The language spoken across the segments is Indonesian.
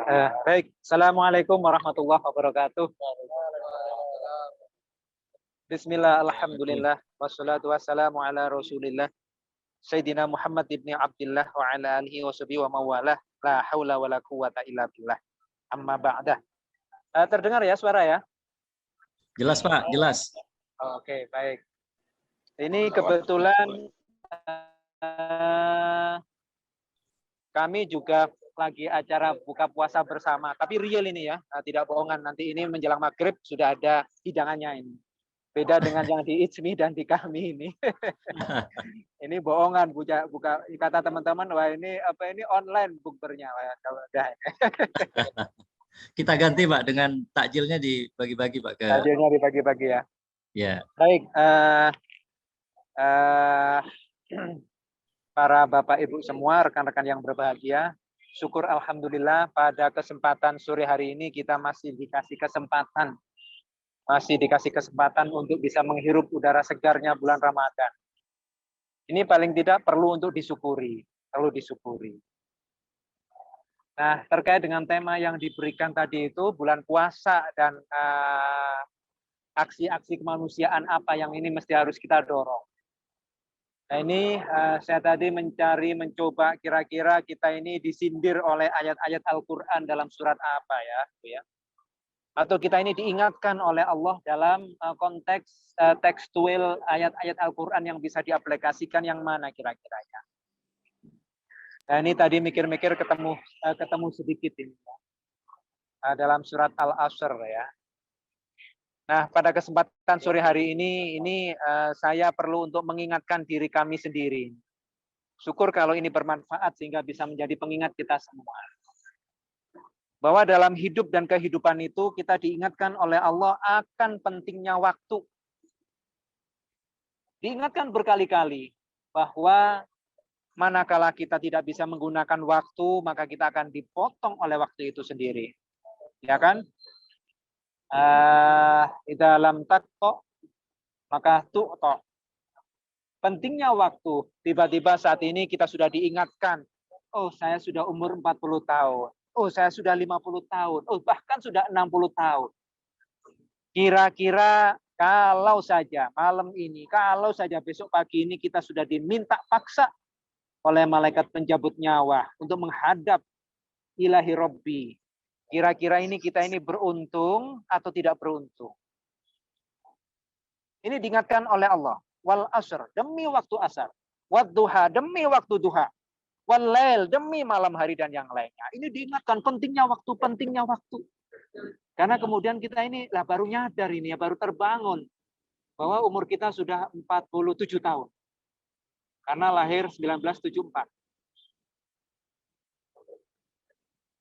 Baik, Assalamualaikum warahmatullahi wabarakatuh. Bismillah, alhamdulillah, wassalatu wassalamu ala rasulillah, Sayyidina Muhammad ibn Abdillah wa ala alihi wa sahbihi wa mawalah, la hawla wa la quwata illa billah, amma ba'dah. Terdengar ya suara ya? Jelas Pak, jelas. Oke, baik. Ini kebetulan kami juga lagi acara buka puasa bersama, tapi real ini ya, tidak bohongan. Nanti ini menjelang maghrib sudah ada hidangannya ini. Beda dengan yang di Ijmi dan di kami ini. Ini bohongan, buka kata teman-teman, wah ini apa ini online bukbernya. Kalau udah. Kita ganti Pak dengan takjilnya dibagi-bagi Pak ke. Takjilnya dibagi-bagi ya. Ya. Baik. Para Bapak Ibu semua, rekan-rekan yang berbahagia, syukur alhamdulillah pada kesempatan sore hari ini kita masih dikasih kesempatan untuk bisa menghirup udara segarnya bulan Ramadan. Ini paling tidak perlu untuk disyukuri, Nah, terkait dengan tema yang diberikan tadi itu bulan puasa dan aksi-aksi kemanusiaan apa yang ini mesti harus kita dorong. Nah ini saya tadi mencoba kira-kira kita ini disindir oleh ayat-ayat Al-Quran dalam surat apa ya. Atau kita ini diingatkan oleh Allah dalam konteks tekstual ayat-ayat Al-Quran yang bisa diaplikasikan yang mana kira-kiranya. Nah ini tadi mikir-mikir ketemu sedikit ini. Dalam surat Al-Asr ya. Nah, pada kesempatan sore hari ini saya perlu untuk mengingatkan diri kami sendiri. Syukur kalau ini bermanfaat sehingga bisa menjadi pengingat kita semua. Bahwa dalam hidup dan kehidupan itu kita diingatkan oleh Allah akan pentingnya waktu. Diingatkan berkali-kali bahwa manakala kita tidak bisa menggunakan waktu, maka kita akan dipotong oleh waktu itu sendiri. Ya kan? Dalam takto maka tu'to. Pentingnya waktu. Tiba-tiba saat ini kita sudah diingatkan, oh saya sudah umur 40 tahun, oh saya sudah 50 tahun, oh bahkan sudah 60 tahun. Kira-kira kalau saja malam ini, kalau saja besok pagi ini kita sudah diminta paksa oleh malaikat penjabut nyawa untuk menghadap ilahi Rabbi. Kira-kira ini kita ini beruntung atau tidak beruntung? Ini diingatkan oleh Allah. Wal asr, demi waktu asar. Wad duha, demi waktu duha. Wal lail, demi malam hari dan yang lainnya. Ini diingatkan pentingnya waktu. Karena kemudian kita ini baru nyadar ini ya, baru terbangun. Bahwa umur kita sudah 47 tahun. Karena lahir 1974.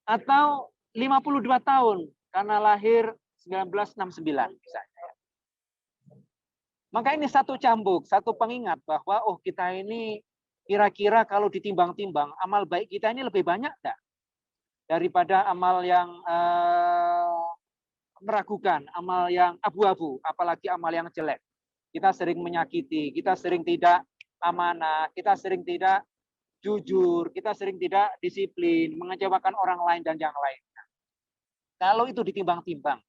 Atau 52 tahun karena lahir 1969 misalnya. Maka ini satu cambuk, satu pengingat bahwa oh kita ini kira-kira kalau ditimbang-timbang amal baik kita ini lebih banyak enggak daripada amal yang meragukan, amal yang abu-abu, apalagi amal yang jelek. Kita sering menyakiti, kita sering tidak amanah, kita sering tidak jujur, kita sering tidak disiplin, mengecewakan orang lain dan yang lain. Kalau itu ditimbang-timbang,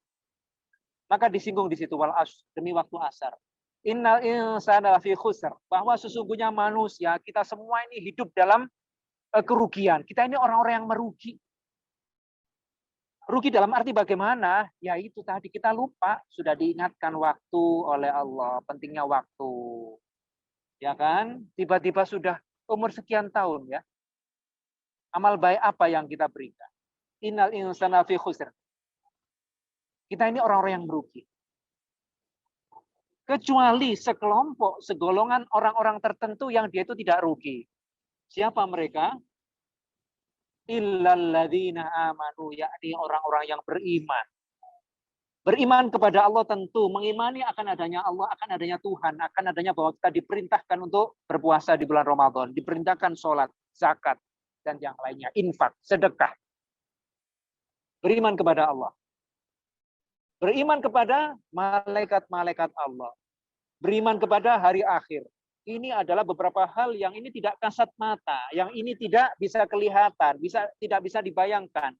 maka disinggung di situ wal asr, demi waktu asar. Innal insana lafi khusr, bahwa sesungguhnya manusia kita semua ini hidup dalam kerugian. Kita ini orang-orang yang merugi. Rugi dalam arti bagaimana? Ya itu tadi kita lupa, sudah diingatkan waktu oleh Allah, pentingnya waktu. Ya kan? Tiba-tiba sudah umur sekian tahun ya. Amal baik apa yang kita berikan? Innal insana fi khusr. Kita ini orang-orang yang merugi. Kecuali sekelompok, segolongan orang-orang tertentu yang dia itu tidak rugi. Siapa mereka? Illal ladzina amanu, yakni orang-orang yang beriman. Beriman kepada Allah tentu, mengimani akan adanya Allah, akan adanya Tuhan, akan adanya bahwa kita diperintahkan untuk berpuasa di bulan Ramadan, diperintahkan sholat, zakat, dan yang lainnya, infak, sedekah. Beriman kepada Allah. Beriman kepada malaikat-malaikat Allah. Beriman kepada hari akhir. Ini adalah beberapa hal yang ini tidak kasat mata, yang ini tidak bisa kelihatan, tidak bisa dibayangkan.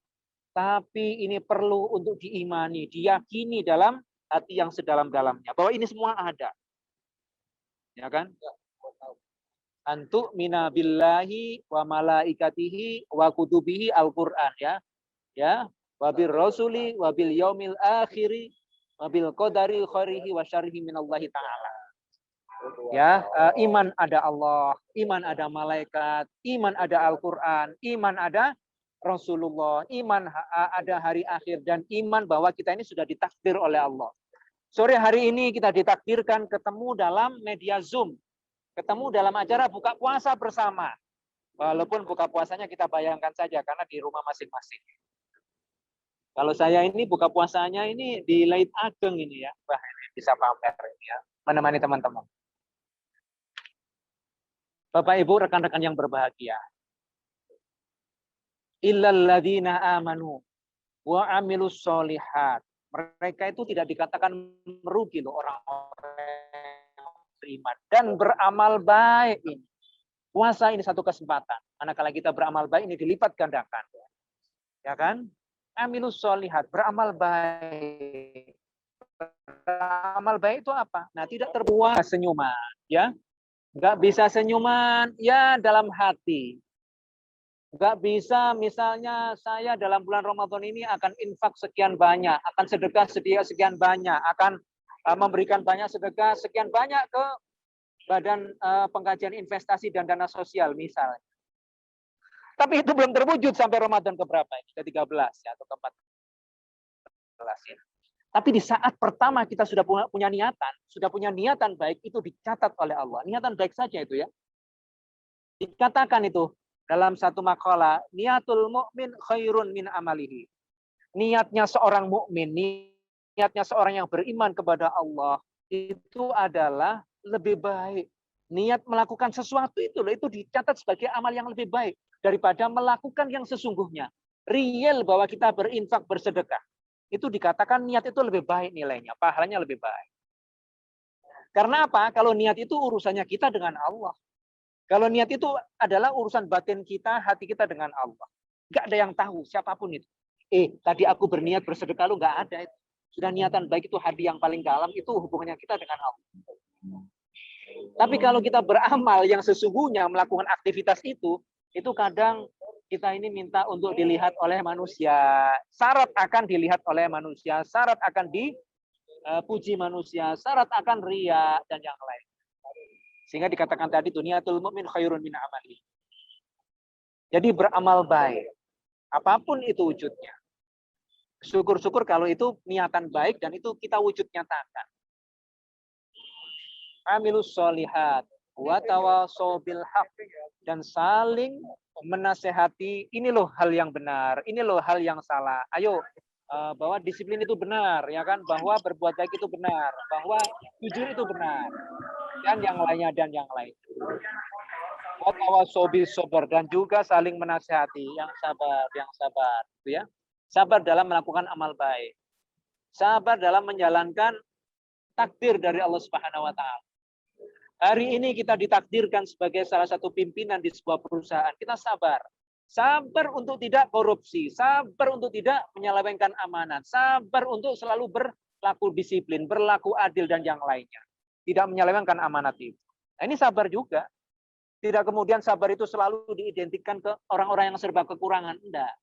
Tapi ini perlu untuk diimani, diyakini dalam hati yang sedalam-dalamnya. Bahwa ini semua ada. Ya kan? Antu mina billahi wa malaikatihi wa kutubihi Al-Quran. Ya. Wabil rasuli wabil yaumil akhiri wabil qadari khairihi wa syarrihi minallahi ta'ala. Ya, iman ada Allah, iman ada malaikat, iman ada Al-Quran, iman ada Rasulullah, iman ada hari akhir, dan iman bahwa kita ini sudah ditakdir oleh Allah. Sore hari ini kita ditakdirkan ketemu dalam media Zoom, ketemu dalam acara buka puasa bersama. Walaupun buka puasanya kita bayangkan saja karena di rumah masing-masing. Kalau saya ini buka puasanya ini di Lait Ageng ini ya, wah ini bisa pamer ini ya, menemani teman-teman. Bapak Ibu, rekan-rekan yang berbahagia. Illal ladzina amanu wa amilus solihat. Mereka itu tidak dikatakan merugi loh, orang-orang yang beriman dan beramal baik ini. Puasa ini satu kesempatan. Manakala kita beramal baik ini dilipat gandakan. Ya kan? Amilus solihat, beramal baik. Beramal baik itu apa? Nah, tidak terbuang senyuman, ya. Nggak bisa senyuman, ya dalam hati. Nggak bisa misalnya saya dalam bulan Ramadan ini akan infak sekian banyak, akan sedekah sekian banyak, akan memberikan banyak sedekah sekian banyak ke badan pengkajian investasi dan dana sosial misalnya. Tapi itu belum terwujud sampai Ramadan keberapa ini? Ke-13 ya, atau ke-14 ya. Tapi di saat pertama kita sudah punya niatan baik, itu dicatat oleh Allah. Niatan baik saja itu ya. Dikatakan itu dalam satu makalah, niatul mukmin khairun min amalihi. Niatnya seorang mukmin, niatnya seorang yang beriman kepada Allah itu adalah lebih baik. Niat melakukan sesuatu itu dicatat sebagai amal yang lebih baik daripada melakukan yang sesungguhnya. Real bahwa kita berinfak, bersedekah. Itu dikatakan niat itu lebih baik nilainya, pahalanya lebih baik. Karena apa? Kalau niat itu urusannya kita dengan Allah. Kalau niat itu adalah urusan batin kita, hati kita dengan Allah. Nggak ada yang tahu, siapapun itu. Tadi aku berniat bersedekah, lu nggak ada itu. Sudah niatan baik itu hati yang paling dalam, itu hubungannya kita dengan Allah. Tapi kalau kita beramal yang sesungguhnya melakukan aktivitas itu kadang kita ini minta untuk dilihat oleh manusia. Syarat akan dilihat oleh manusia, syarat akan dipuji manusia, syarat akan ria dan yang lain. Sehingga dikatakan tadi niatul mukmin khairun min amali. Jadi beramal baik. Apapun itu wujudnya. Syukur-syukur kalau itu niatan baik dan itu kita wujud nyatakan. Amilus solihat wa tawasau bil haq, dan saling menasehati, ini loh hal yang benar, ini loh hal yang salah. Ayo, bahwa disiplin itu benar, ya kan? Bahwa berbuat baik itu benar, bahwa jujur itu benar, dan yang lainnya dan yang lain. Wa tawasau bis sabr, dan juga saling menasehati, yang sabar, gitu ya. Sabar dalam melakukan amal baik. Sabar dalam menjalankan takdir dari Allah Subhanahu wa taala. Hari ini kita ditakdirkan sebagai salah satu pimpinan di sebuah perusahaan. Kita sabar. Sabar untuk tidak korupsi. Sabar untuk tidak menyelewengkan amanat. Sabar untuk selalu berlaku disiplin, berlaku adil dan yang lainnya. Tidak menyelewengkan amanat itu. Nah, ini sabar juga. Tidak kemudian sabar itu selalu diidentikan ke orang-orang yang serba kekurangan. Enggak.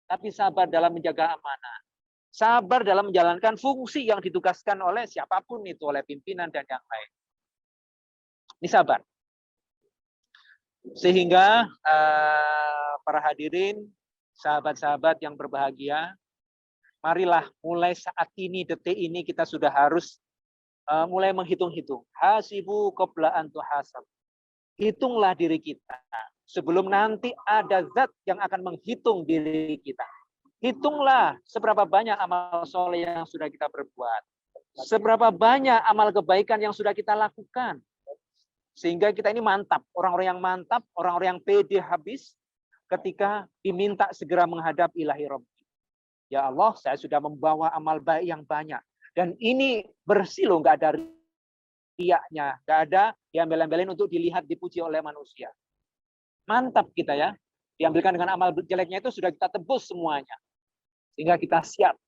Tapi sabar dalam menjaga amanat. Sabar dalam menjalankan fungsi yang ditugaskan oleh siapapun itu, oleh pimpinan dan yang lain. Ini sabar. Sehingga para hadirin, sahabat-sahabat yang berbahagia, marilah mulai saat ini, detik ini kita sudah harus mulai menghitung-hitung. Hasibu qabla an tuhasab. Hitunglah diri kita sebelum nanti ada zat yang akan menghitung diri kita. Hitunglah seberapa banyak amal soleh yang sudah kita perbuat. Seberapa banyak amal kebaikan yang sudah kita lakukan. Sehingga kita ini mantap, orang-orang yang mantap, orang-orang yang pede habis ketika diminta segera menghadap ilahi Rabbi. Ya Allah, saya sudah membawa amal baik yang banyak. Dan ini bersih loh, nggak ada riaknya, nggak ada diambil-ambilin untuk dilihat, dipuji oleh manusia. Mantap kita ya, diambilkan dengan amal jeleknya itu sudah kita tebus semuanya. sehingga kita siap.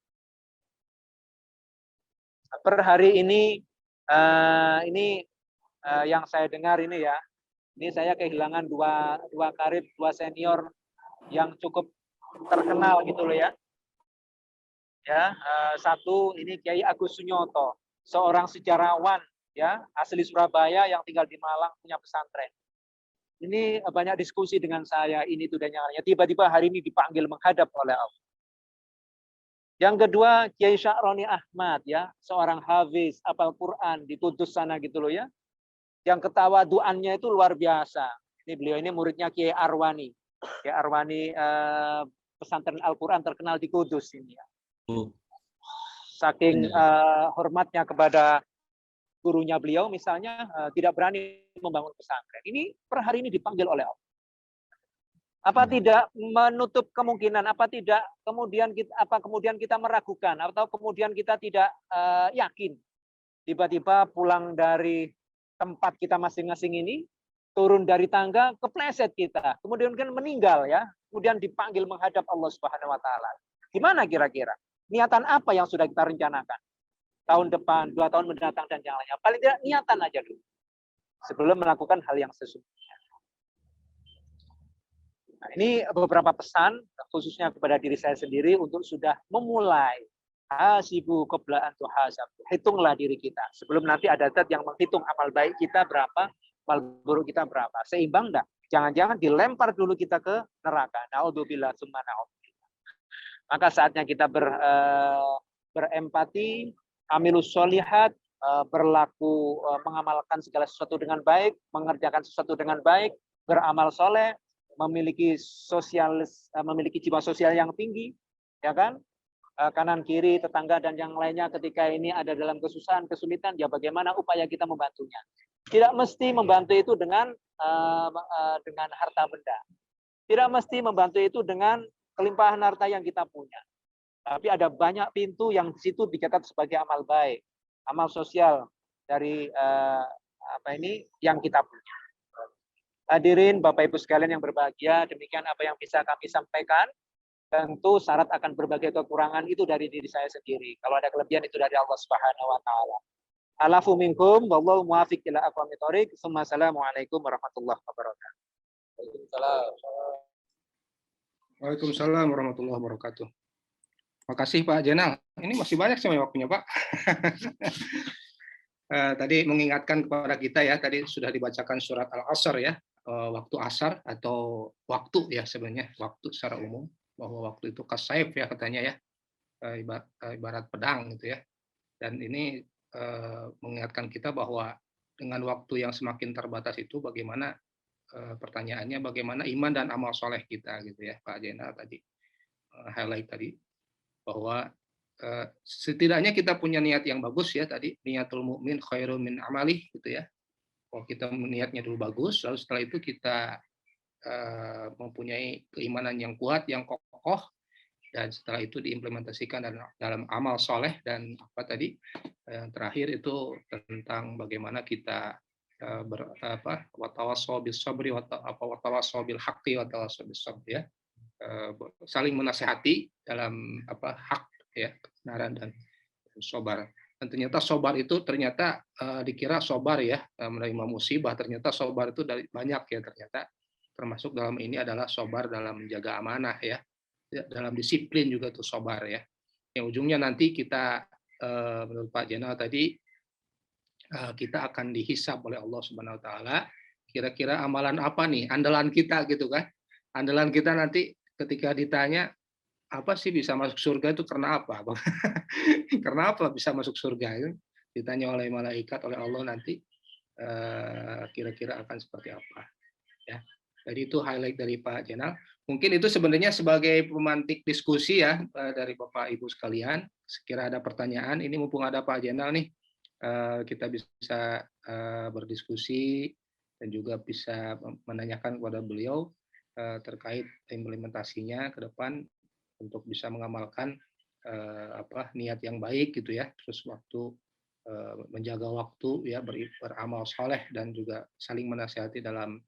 Per hari ini yang saya dengar ini ya, ini saya kehilangan dua karib, dua senior yang cukup terkenal gitu loh ya. Ya, satu ini Kiai Agus Sunyoto, seorang sejarawan ya, asli Surabaya yang tinggal di Malang, punya pesantren. Ini banyak diskusi dengan saya, ini itu dan yang lainnya. Tiba-tiba hari ini dipanggil menghadap oleh Allah. Yang kedua, Kiai Sya'roni Ahmad ya, seorang hafiz hafal Quran di Kudus sana gitu loh ya. Yang ketawaduannya itu luar biasa. Ini beliau ini muridnya Kiai Arwani. Kiai Arwani pesantren Al-Quran terkenal di Kudus ini ya. Saking hormatnya kepada gurunya beliau misalnya tidak berani membangun pesantren. Ini per hari ini dipanggil oleh Allah. Apa tidak menutup kemungkinan, apa tidak kemudian kita meragukan atau kemudian kita tidak yakin tiba-tiba pulang dari tempat kita masing-masing ini, turun dari tangga, kepleset kita, kemudian kan meninggal ya, kemudian dipanggil menghadap Allah Subhanahu wa taala. Gimana kira-kira? Niatan apa yang sudah kita rencanakan? Tahun depan, 2 tahun mendatang dan yang lainnya. Paling tidak niatan aja dulu. Sebelum melakukan hal yang sesungguhnya. Nah, ini beberapa pesan khususnya kepada diri saya sendiri untuk sudah memulai hasibu qabla an tuhasabu. Hitunglah diri kita sebelum nanti ada zat yang menghitung amal baik kita berapa, amal buruk kita berapa. Seimbang enggak? Jangan-jangan dilempar dulu kita ke neraka. Naudzubillah tsumma naudzubillah. Maka saatnya kita berempati, amilus sholihat, berlaku mengamalkan segala sesuatu dengan baik, mengerjakan sesuatu dengan baik, beramal soleh, memiliki jiwa sosial yang tinggi, ya kan? Kanan kiri tetangga dan yang lainnya ketika ini ada dalam kesusahan kesulitan, ya bagaimana upaya kita membantunya. Tidak mesti membantu itu dengan harta benda. Tidak mesti membantu itu dengan kelimpahan harta yang kita punya. Tapi ada banyak pintu yang di situ dicatat sebagai amal baik, amal sosial dari yang kita punya. Hadirin Bapak Ibu sekalian yang berbahagia, demikian apa yang bisa kami sampaikan. Tentu syarat akan berbagai kekurangan itu dari diri saya sendiri. Kalau ada kelebihan itu dari Allah Subhanahu wa taala. Alafu minkum wallahu muwaffiq ila aqwamit thoriq. Assalamualaikum warahmatullahi wabarakatuh. Waalaikumsalam warahmatullahi wabarakatuh. Makasih Pak Jenal. Ini masih banyak sih waktunya Pak. Tadi mengingatkan kepada kita ya, tadi sudah dibacakan surat Al-Asr ya, waktu asar atau waktu ya sebenarnya, waktu secara umum, bahwa waktu itu kasaif ya katanya ya, ibarat pedang gitu ya. Dan ini mengingatkan kita bahwa dengan waktu yang semakin terbatas itu bagaimana pertanyaannya bagaimana iman dan amal soleh kita gitu ya Pak Jenal tadi highlight tadi bahwa setidaknya kita punya niat yang bagus ya tadi, niatul mukmin khairun min amalih gitu ya. Kalau kita niatnya dulu bagus, lalu setelah itu kita mempunyai keimanan yang kuat, yang kokoh, dan setelah itu diimplementasikan dalam amal soleh. Dan apa tadi yang terakhir itu tentang bagaimana kita watawassaw bis sabri watawassaw bil haqqi watawassaw bis sabr ya, saling menasehati dalam hak ya, kebenaran dan sobar. Dan ternyata sobar itu ternyata dikira sobar ya, menerima musibah, ternyata sobar itu dari banyak ya, ternyata termasuk dalam ini adalah sobar dalam menjaga amanah ya, dalam disiplin juga tuh sobar ya. Yang ujungnya nanti kita menurut Pak Jenal tadi kita akan dihisab oleh Allah Subhanahu wa taala, kira-kira amalan apa nih andalan kita gitu kan. Andalan kita nanti ketika ditanya apa sih bisa masuk surga itu karena apa? Karena apa bisa masuk surga? Itu ditanya oleh malaikat, oleh Allah nanti kira-kira akan seperti apa? Ya. Jadi itu highlight dari Pak Jenal. Mungkin itu sebenarnya sebagai pemantik diskusi ya dari Bapak Ibu sekalian. Sekira ada pertanyaan, ini mumpung ada Pak Jenal nih, kita bisa berdiskusi dan juga bisa menanyakan kepada beliau terkait implementasinya ke depan untuk bisa mengamalkan niat yang baik gitu ya, terus waktu menjaga waktu ya, beramal soleh dan juga saling menasihati dalam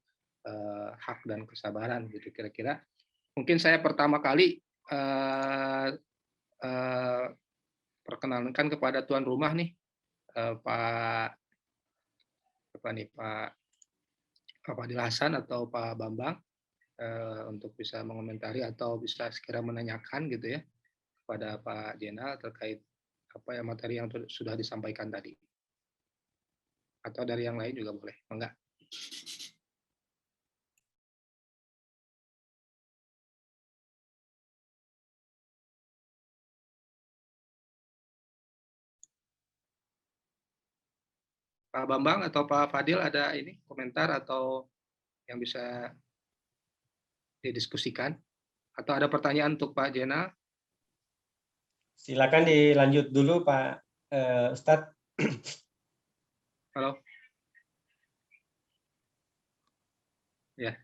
hak dan kesabaran gitu kira-kira. Mungkin saya pertama kali perkenalkan kepada tuan rumah nih, Pak Fadil Hasan atau Pak Bambang, untuk bisa mengomentari atau bisa segera menanyakan gitu ya kepada Pak Jenal terkait apa ya materi yang sudah disampaikan tadi. Atau dari yang lain juga boleh, enggak? Pak Bambang atau Pak Fadil ada ini komentar atau yang bisa didiskusikan? Atau ada pertanyaan untuk Pak Jenal? Silakan dilanjut dulu Pak Ustadz. Halo. Ya.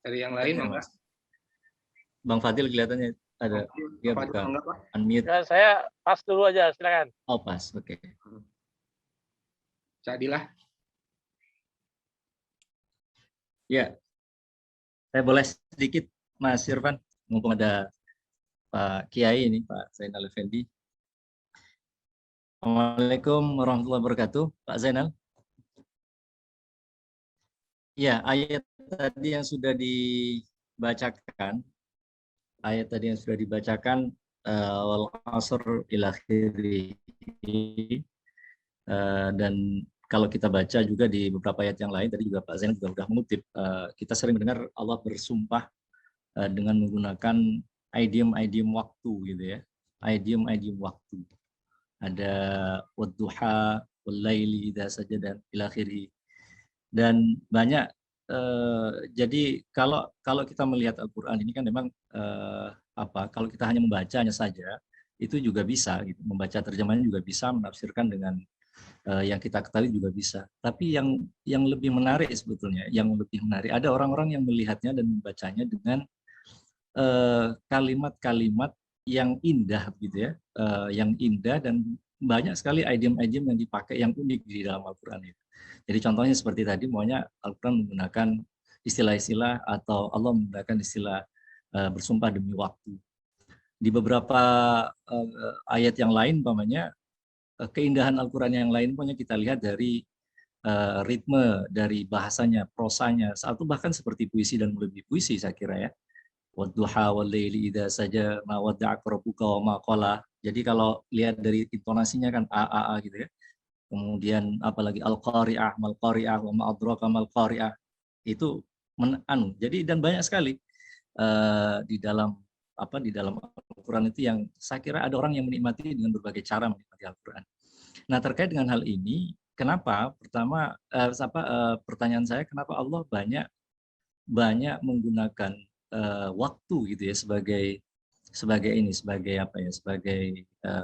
Dari yang lain, enggak? Bang Fadil kelihatannya ada dia buka unmute. Ya, saya pas dulu aja, silakan. Oh, pas. Oke. Jadilah. Ya. Saya boleh sedikit Mas Irfan, mumpung ada Pak Kiai ini, Pak Zainal Effendi. Assalamualaikum warahmatullahi wabarakatuh, Pak Zainal. Ya, ayat tadi yang sudah dibacakan, wal asr ila akhirih. Dan kalau kita baca juga di beberapa ayat yang lain, tadi juga Pak Zainal juga sudah mengutip, kita sering mendengar Allah bersumpah dengan menggunakan idiom waktu gitu ya, idiom waktu. Ada wadduha wallaili idza sajada ila akhirih. Dan banyak jadi kalau kita melihat Al-Qur'an ini kan memang kalau kita hanya membacanya saja itu juga bisa gitu. Membaca terjemahannya juga bisa, menafsirkan dengan yang kita ketahui juga bisa. Tapi yang lebih menarik sebetulnya, ada orang-orang yang melihatnya dan membacanya dengan kalimat-kalimat yang indah gitu ya, yang indah, dan banyak sekali idiom-idiom yang dipakai yang unik di dalam Al-Qur'an itu. Jadi contohnya seperti tadi, maunya Al-Quran menggunakan istilah-istilah atau Allah menggunakan istilah bersumpah demi waktu. Di beberapa ayat yang lain, umpamanya keindahan Al-Quran yang lain, punya kita lihat dari ritme, dari bahasanya, prosanya, satu bahkan seperti puisi dan melebihi puisi saya kira ya. Wadduha wallaili idza saja ma wadda'aka rabbuka wa ma qala. Jadi kalau lihat dari intonasinya kan a gitu ya. Kemudian apalagi al-qari'ah, mal-qari'ah, wa ma'adraka mal-qari'ah. Itu jadi dan banyak sekali di dalam Al-Qur'an itu yang saya kira ada orang yang menikmati dengan berbagai cara menikmati Al-Qur'an. Nah, terkait dengan hal ini, kenapa? Pertama, pertanyaan saya, kenapa Allah banyak menggunakan waktu gitu ya sebagai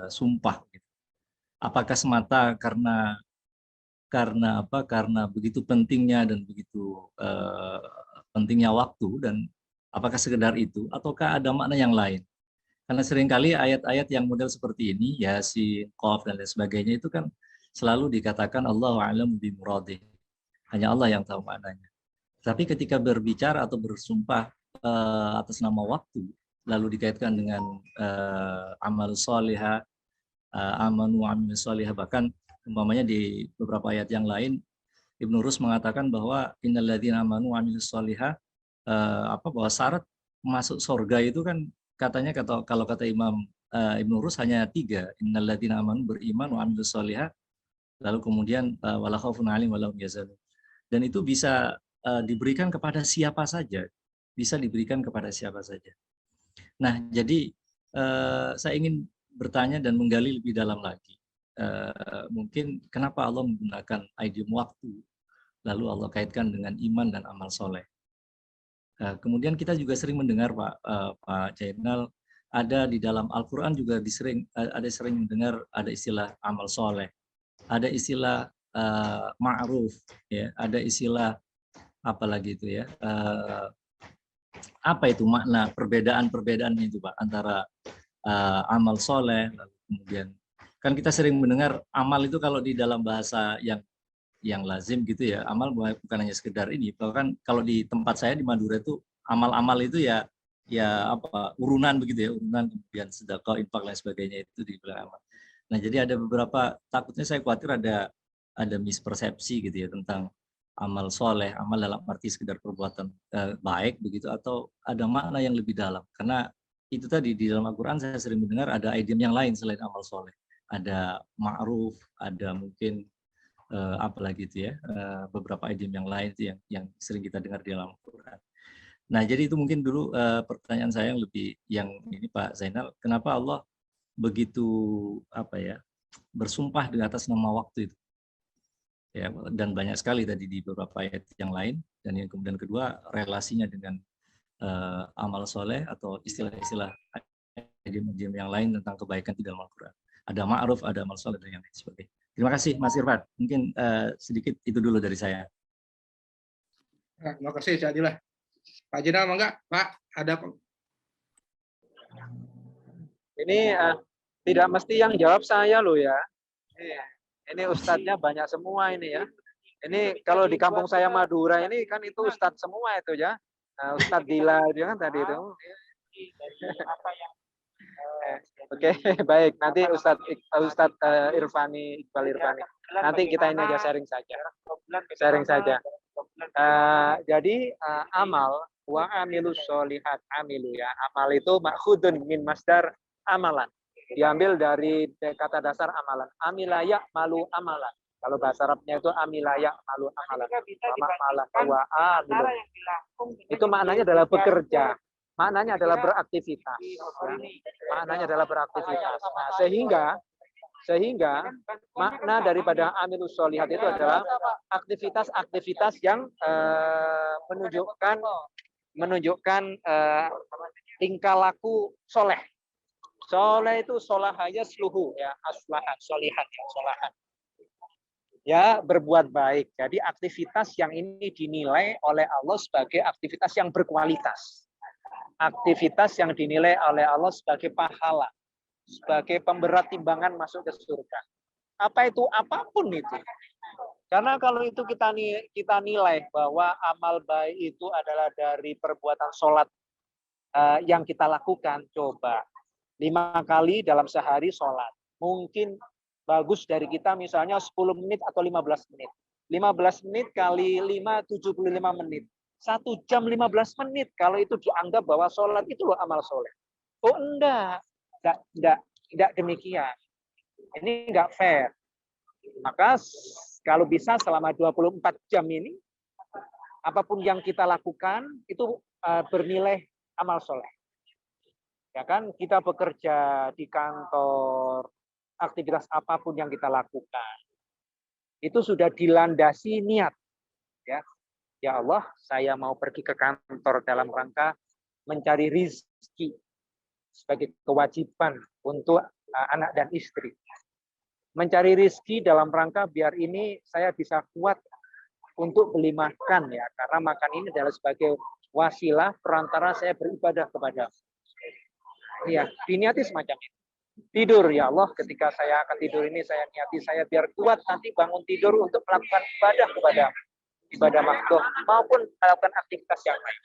sumpah gitu. Apakah semata karena begitu pentingnya dan begitu pentingnya waktu, dan apakah sekedar itu ataukah ada makna yang lain? Karena seringkali ayat-ayat yang model seperti ini, Yasin, Qaf dan lain sebagainya itu kan selalu dikatakan Allahu a'lam bi muradih. Hanya Allah yang tahu maknanya. Tapi ketika berbicara atau bersumpah atas nama waktu, lalu dikaitkan dengan amal solihah, amanu amin solihah, bahkan umpamanya di beberapa ayat yang lain Ibnu Rus mengatakan bahwa innalladzina amanu amilus solihah, bahwa syarat masuk surga itu kan katanya kalau kata Imam Ibnu Rus hanya 3, innalladzina amanu, beriman, wa amilus solihah, lalu kemudian wala khaufun 'alaihim wa lahum yahzanun. Dan itu bisa diberikan kepada siapa saja, Nah, jadi saya ingin bertanya dan menggali lebih dalam lagi. Mungkin kenapa Allah menggunakan idiom waktu, lalu Allah kaitkan dengan iman dan amal soleh. Kemudian kita juga sering mendengar Pak Jainal, ada di dalam Al-Quran juga sering mendengar ada istilah amal soleh, ada istilah ma'ruf, ya, ada istilah apalagi itu ya, apa itu makna perbedaan itu Pak antara amal soleh, lalu kemudian kan kita sering mendengar amal itu kalau di dalam bahasa yang lazim gitu ya, amal bukan hanya sekedar ini, bahkan kalau di tempat saya di Madura itu amal-amal itu ya ya apa urunan begitu ya, urunan kemudian sedekah, infak lain sebagainya itu di bulan amal. Nah, jadi ada beberapa, takutnya saya khawatir ada mispersepsi gitu ya tentang amal soleh, amal dalam arti sekedar perbuatan baik begitu, atau ada makna yang lebih dalam. Karena itu tadi di dalam Al-Quran saya sering mendengar ada idiom yang lain selain amal soleh. Ada ma'ruf, ada mungkin apalagi itu ya, beberapa idiom yang lain itu yang sering kita dengar di dalam Al-Quran. Nah, jadi itu mungkin dulu pertanyaan saya yang lebih yang ini Pak Zainal, kenapa Allah begitu apa ya bersumpah di atas nama waktu itu? Ya, dan banyak sekali tadi di beberapa ayat yang lain, dan yang kemudian kedua relasinya dengan amal soleh atau istilah-istilah idiom yang lain tentang kebaikan di dalam Al-Quran. Ada ma'ruf, ada amal soleh, dan yang lain sebagainya. Terima kasih Mas Irfan. Mungkin sedikit itu dulu dari saya. Nah, terima kasih Cak Adilah. Pak Jenal, enggak? Pak, ada Ini tidak mesti yang jawab saya loh ya. Ini ustadznya banyak semua ini ya. Ini kalau di kampung saya Madura ini kan itu ustadz semua itu ya. Nah, Ustadz Dila dia kan tadi itu. Oke, baik. Nanti Ustadz Irfani, Iqbal Irfani. Nanti kita ini aja sharing saja. Sharing saja. Jadi amal wa amilus solihat, amilu ya. Amal itu makhudun min masdar amalan. Diambil dari kata dasar amalan. Amilaya malu amalan. Kalau bahasa Arabnya itu amilaya malu amalan. Wa amilu. Itu maknanya adalah bekerja. Maknanya adalah beraktivitas. Ya. Maknanya adalah beraktivitas. Nah, sehingga makna daripada amilus solihat itu adalah aktivitas-aktivitas yang menunjukkan tingkah laku soleh. Soleh itu solahaya sluhu ya, aslahan, solihan ya, solahan. Ya, berbuat baik. Jadi aktivitas yang ini dinilai oleh Allah sebagai aktivitas yang berkualitas. Aktivitas yang dinilai oleh Allah sebagai pahala, sebagai pemberat timbangan masuk ke surga. Apa itu? Apapun itu. Karena kalau itu kita nilai bahwa amal baik itu adalah dari perbuatan sholat yang kita lakukan, coba 5 kali dalam sehari sholat. Mungkin bagus dari kita misalnya 10 menit atau 15 menit. 15 menit kali 5, 75 menit. 1 jam 15 menit kalau itu dianggap bahwa sholat itu loh amal soleh. Oh enggak demikian. Ini enggak fair. Maka kalau bisa selama 24 jam ini, apapun yang kita lakukan itu bernilai amal soleh. Ya kan, kita bekerja di kantor, aktivitas apapun yang kita lakukan, itu sudah dilandasi niat. Ya Allah, saya mau pergi ke kantor dalam rangka mencari rezeki sebagai kewajiban untuk anak dan istri. Mencari rezeki dalam rangka biar ini saya bisa kuat untuk beli makan ya, karena makan ini adalah sebagai wasilah perantara saya beribadah kepada. Ya, diniati semacam itu. Tidur ya Allah, ketika saya akan tidur ini saya niati saya biar kuat nanti bangun tidur untuk melakukan ibadah kepada ibadah makhluk maupun melakukan aktivitas yang lain.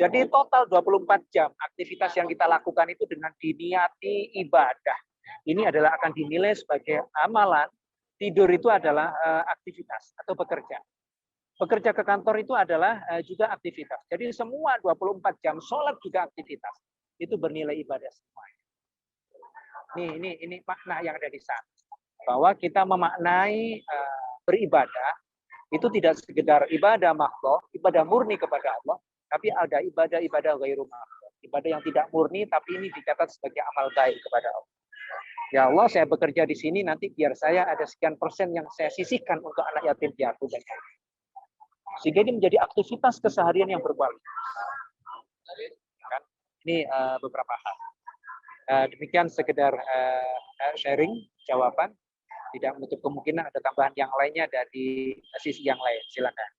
Jadi total 24 jam aktivitas yang kita lakukan itu dengan diniati ibadah. Ini adalah akan dinilai sebagai amalan. Tidur itu adalah aktivitas atau bekerja. Bekerja ke kantor itu adalah juga aktivitas. Jadi semua 24 jam sholat juga aktivitas. Itu bernilai ibadah semua. Ini makna yang ada di sana. Bahwa kita memaknai beribadah itu tidak sekedar ibadah makhluk, ibadah murni kepada Allah, tapi ada ibadah-ibadah ghairu makhluk. Ibadah yang tidak murni, tapi ini dicatat sebagai amal baik kepada Allah. Ya Allah, saya bekerja di sini, nanti biar saya ada sekian persen yang saya sisihkan untuk anak yatim piatu. Sehingga ini menjadi aktivitas keseharian yang berkualitas. Ini beberapa hal. Demikian sekedar sharing, jawaban. Tidak menutup kemungkinan ada tambahan yang lainnya dari sisi yang lain. Silakan.